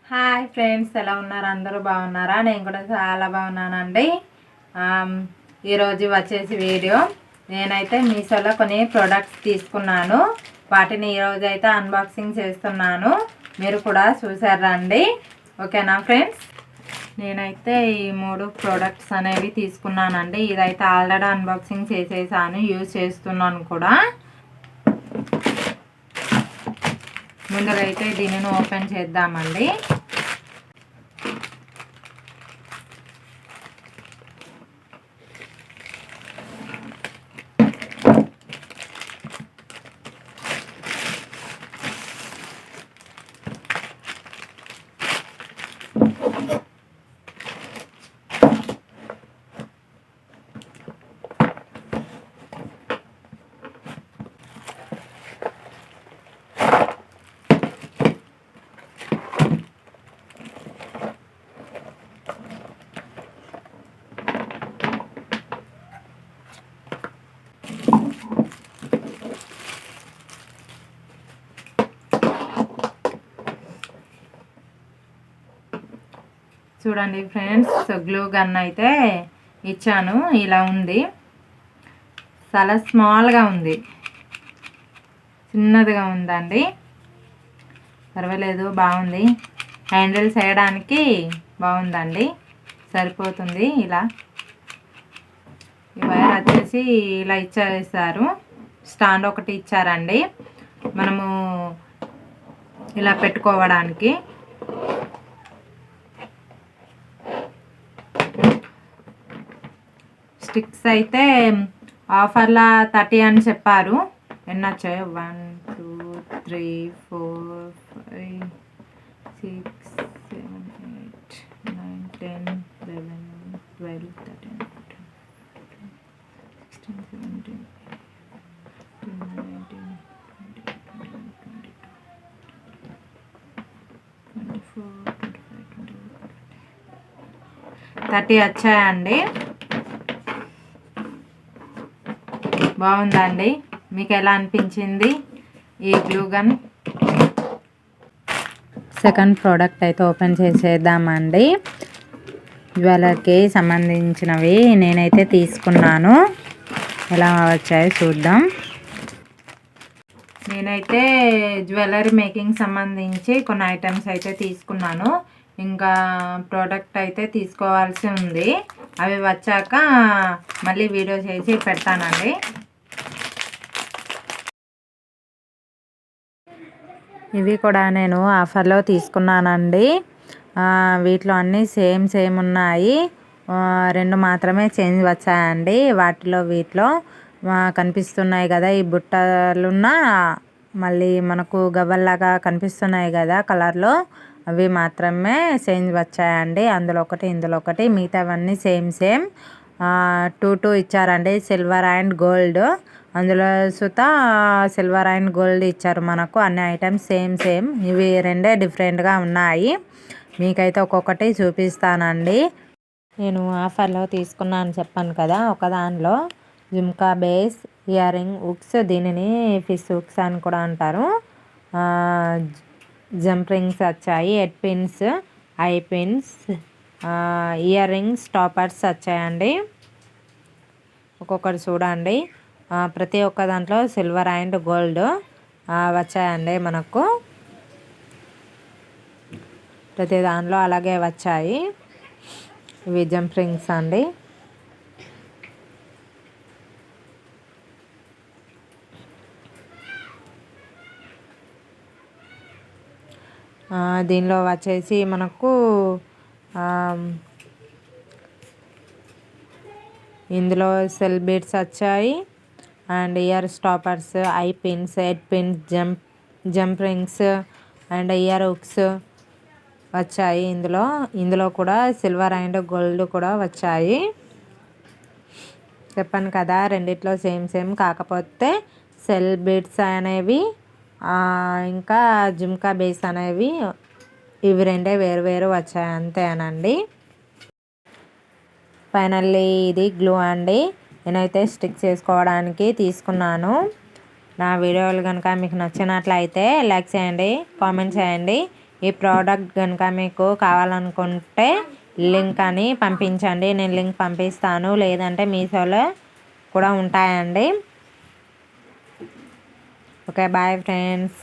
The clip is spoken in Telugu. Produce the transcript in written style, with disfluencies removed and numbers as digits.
హాయ్ ఫ్రెండ్స్, ఎలా ఉన్నారు? అందరూ బాగున్నారా? నేను కూడా చాలా బాగున్నానండి. ఈరోజు వచ్చేసి వీడియో నేనైతే మీషోలో కొన్ని ప్రోడక్ట్స్ తీసుకున్నాను. వాటిని ఈరోజు అయితే అన్బాక్సింగ్ చేస్తున్నాను. మీరు కూడా చూసారండి. ఓకేనా ఫ్రెండ్స్? నేనైతే ఈ 3 ప్రోడక్ట్స్ అనేవి తీసుకున్నానండి. ఇదైతే ఆల్రెడీ అన్బాక్సింగ్ చేసేసాను, యూజ్ చేస్తున్నాను కూడా. ముందుగా అయితే దీనిని ఓపెన్ చేద్దామండి. చూడండి ఫ్రెండ్స్, గ్లూ గన్ అయితే ఇచ్చాను. ఇలా ఉంది, చాలా స్మాల్గా ఉంది, చిన్నదిగా ఉందండి. పర్వాలేదు, బాగుంది. హ్యాండిల్స్ వేయడానికి బాగుందండి, సరిపోతుంది. ఇలా ఈ వైర్ వచ్చేసి ఇలా ఇచ్చేసారు. స్టాండ్ ఒకటి ఇచ్చారండి, మనము ఇలా పెట్టుకోవడానికి. స్టిక్స్ అయితే ఆఫర్లా 30 అని చెప్పారు. ఎన్ని వచ్చాయి? 1 2 3 4 5 6 7 8 9 10 11 12 13 14 16 17 18 19 20 21 22 24 25 26 30 వచ్చాయండి. బాగుందండి. మీకు ఎలా అనిపించింది ఈ గ్లూ గన్? సెకండ్ ప్రోడక్ట్ అయితే ఓపెన్ చేసేద్దామండి. జ్యువెలర్కి సంబంధించినవి నేనైతే తీసుకున్నాను. ఎలా వచ్చాయో చూద్దాం. నేనైతే జ్యువెలరీ మేకింగ్ సంబంధించి కొన్ని ఐటమ్స్ అయితే తీసుకున్నాను. ఇంకా ప్రోడక్ట్ అయితే తీసుకోవాల్సి ఉంది. అవి వచ్చాక మళ్ళీ వీడియో చేసి పెడతానండి. ఇవి కూడా నేను ఆఫర్లో తీసుకున్నానండి. వీటిలో అన్నీ సేమ్ ఉన్నాయి. 2 మాత్రమే చేంజ్ వచ్చాయండి. వాటిలో వీటిలో కనిపిస్తున్నాయి కదా, ఈ బుట్టలున్న మళ్ళీ మనకు గవ్వల్లాగా కనిపిస్తున్నాయి కదా కలర్లో, అవి మాత్రమే చేంజ్ వచ్చాయండి. అందులో ఒకటి, ఇందులో ఒకటి. మిగతావన్నీ సేమ్ 2 ఇచ్చారండి. Silver and gold. అందులో సుత సిల్వర్ అండ్ గోల్డ్ ఇచ్చారు మనకు. అన్ని ఐటమ్స్ సేమ్. ఇవి 2 డిఫరెంట్గా ఉన్నాయి. మీకైతే ఒక్కొక్కటి చూపిస్తానండి. నేను ఆఫర్లో తీసుకున్నాను చెప్పాను కదా. ఒక దానిలో jhumka base ear ring hooks, దీనిని ఫిష్ హుక్స్ అని కూడా అంటారు. జంప్ రింగ్స్ వచ్చాయి, head pins, I pins, ear rings, toppers వచ్చాయండి. ఒక్కొక్కటి చూడండి. ప్రతి ఒక్క దాంట్లో సిల్వర్ అండ్ గోల్డ్ వచ్చాయండి మనకు. ప్రతి దాంట్లో అలాగే వచ్చాయి. ఇవి జంప్ రింగ్స్ అండి. దీనిలో వచ్చేసి మనకు ఇందులో సెల్ బీడ్స్ వచ్చాయి, and year stoppers, I pins, head pins, jump rings and year hooks వచ్చాయి. ఇందులో కూడా సిల్వర్ అండ్ గోల్డ్ కూడా వచ్చాయి. చెప్పాను కదా, రెండిట్లో సేమ్ కాకపోతే సెల్ బీడ్స్ అనేవి ఇంకా జుమ్కా బేస్ అనేవి, ఇవి 2 వేరు వచ్చాయి అంతేనండి. ఫైనల్లీ ఇది గ్లూ అండి. నేనైతే స్టిక్ చేసుకోవడానికి తీసుకున్నాను. నా వీడియోలు కనుక మీకు నచ్చినట్లయితే లైక్ చేయండి, కామెంట్ చేయండి. ఈ ప్రోడక్ట్ కనుక మీకు కావాలనుకుంటే లింక్ అని పంపించండి, నేను లింక్ పంపిస్తాను. లేదంటే మీషోలో కూడా ఉంటాయండి. Okay, bye friends.